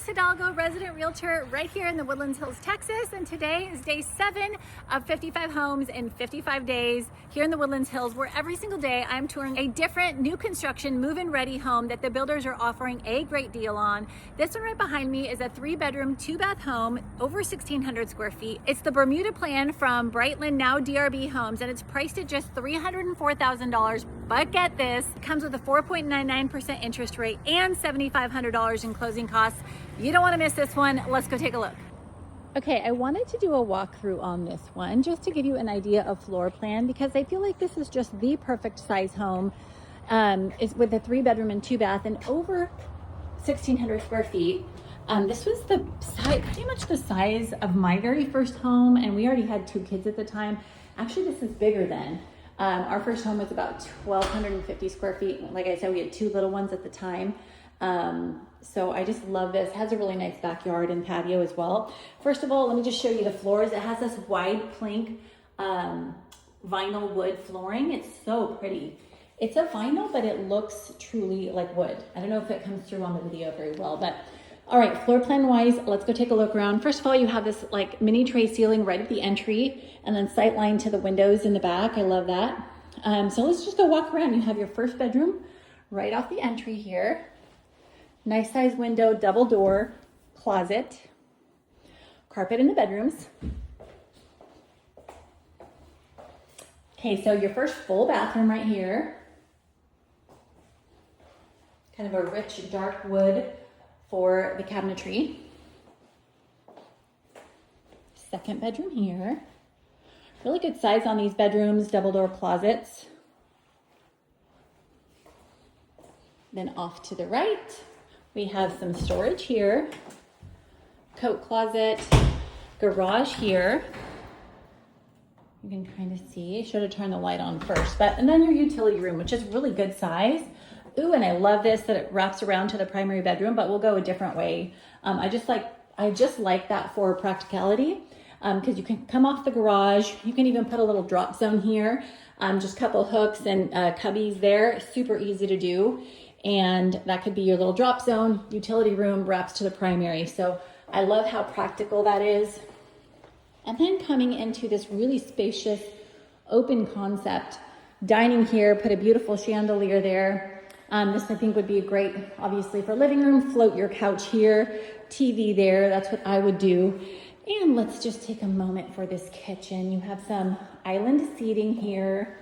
Candis Hidalgo, resident realtor right here in the Woodlands Hills, Texas. And today is day 7 of 55 homes in 55 days here in the Woodlands Hills, where every single day I'm touring a different new construction move-in ready home that the builders are offering a great deal on. This one right behind me is a 3-bedroom, 2-bath home, over 1,600 square feet. It's the Bermuda plan from Brightland DRB homes, and it's priced at just $304,000. But get this, it comes with a 4.99% interest rate and $7,500 in closing costs. You don't want to miss this one. Let's go take a look. Okay, I wanted to do a walkthrough on this one just to give you an idea of floor plan, because I feel like this is just the perfect size home. It's with a 3-bedroom and 2-bath and over 1,600 square feet. This was the size, pretty much the size of my very first home, and we already had 2 kids at the time. Actually, this is bigger than. Our first home was about 1,250 square feet. Like I said, we had 2 little ones at the time. So I just love this. It has a really nice backyard and patio as well. First of all, let me just show you the floors. It has this wide plank vinyl wood flooring. It's so pretty. It's a vinyl, but it looks truly like wood. I don't know if it comes through on the video very well, but all right, floor plan wise, let's go take a look around. First of all, you have this like mini tray ceiling right at the entry, and then sight line to the windows in the back. I love that. So let's just go walk around. You have your first bedroom right off the entry here. Nice size window, double door, closet, carpet in the bedrooms. Okay, so your first full bathroom right here. Kind of a rich dark wood for the cabinetry. Second bedroom here. Really good size on these bedrooms, double door closets. Then off to the right, we have some storage here, coat closet, garage here. You can kind of see, should have turned the light on first, and then your utility room, which is really good size. Ooh, and I love this that it wraps around to the primary bedroom, but we'll go a different way. I just like that for practicality, because you can come off the garage. You can even put a little drop zone here, just a couple hooks and cubbies there. Super easy to do. And that could be your little drop zone. Utility room wraps to the primary. So I love how practical that is. And then coming into this really spacious open concept dining here, put a beautiful chandelier there. This I think would be great, obviously, for living room. Float your couch here, TV there. That's what I would do. And let's just take a moment for this kitchen. You have some island seating here,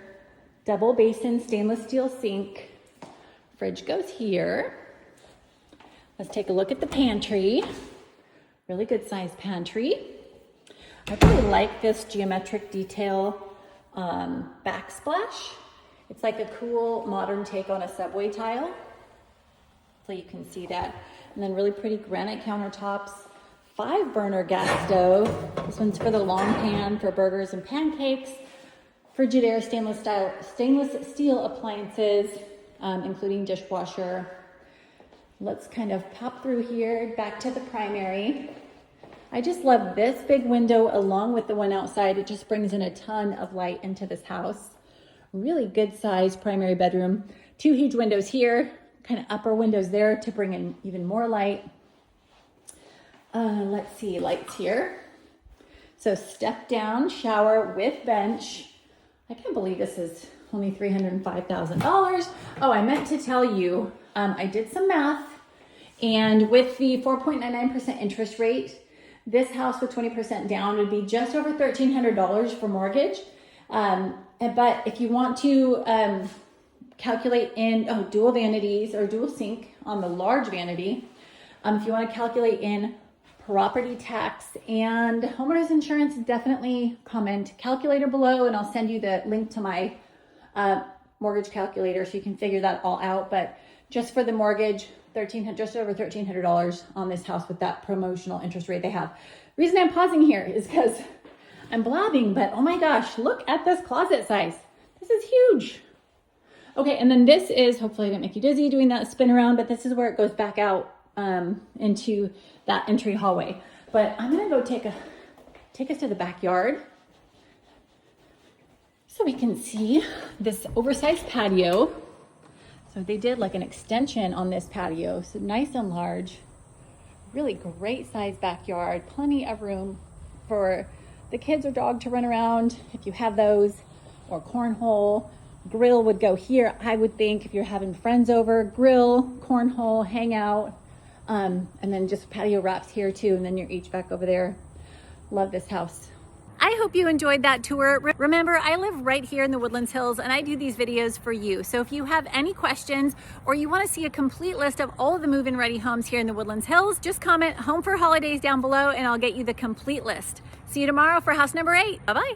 double basin stainless steel sink. Fridge goes here. Let's take a look at the pantry. Really good size pantry. I really like this geometric detail backsplash. It's like a cool modern take on a subway tile. So you can see that. And then really pretty granite countertops, 5-burner gas stove. This one's for the long pan for burgers and pancakes. Frigidaire stainless steel appliances, including dishwasher. Let's kind of pop through here, back to the primary. I just love this big window along with the one outside. It just brings in a ton of light into this house. Really good size primary bedroom. 2 huge windows here, kind of upper windows there to bring in even more light. Let's see, lights here. So step down, shower with bench. I can't believe this is only $305,000. Oh, I meant to tell you, I did some math, and with the 4.99% interest rate, this house with 20% down would be just over $1,300 for mortgage. But if you want to calculate in dual vanities or dual sink on the large vanity, if you want to calculate in property tax and homeowners insurance, definitely comment calculator below, and I'll send you the link to my mortgage calculator so you can figure that all out. But just for the mortgage, just over $1,300 on this house with that promotional interest rate they have. The reason I'm pausing here is because I'm blabbing, but oh my gosh, look at this closet size. This is huge. Okay, and then this is, hopefully I didn't make you dizzy doing that spin around, but this is where it goes back out into that entry hallway. But I'm gonna go take us to the backyard so we can see this oversized patio. So they did like an extension on this patio, so nice and large. Really great size backyard, plenty of room for the kids or dog to run around if you have those, or cornhole. Grill would go here, I would think, if you're having friends over. Grill, cornhole, hang out, and then just patio wraps here too, and then your HVAC over there. Love this house. I hope you enjoyed that tour. Remember, I live right here in the Woodlands Hills and I do these videos for you. So if you have any questions or you want to see a complete list of all of the move-in ready homes here in the Woodlands Hills, just comment "home for holidays" down below and I'll get you the complete list. See you tomorrow for house number 8. Bye-bye.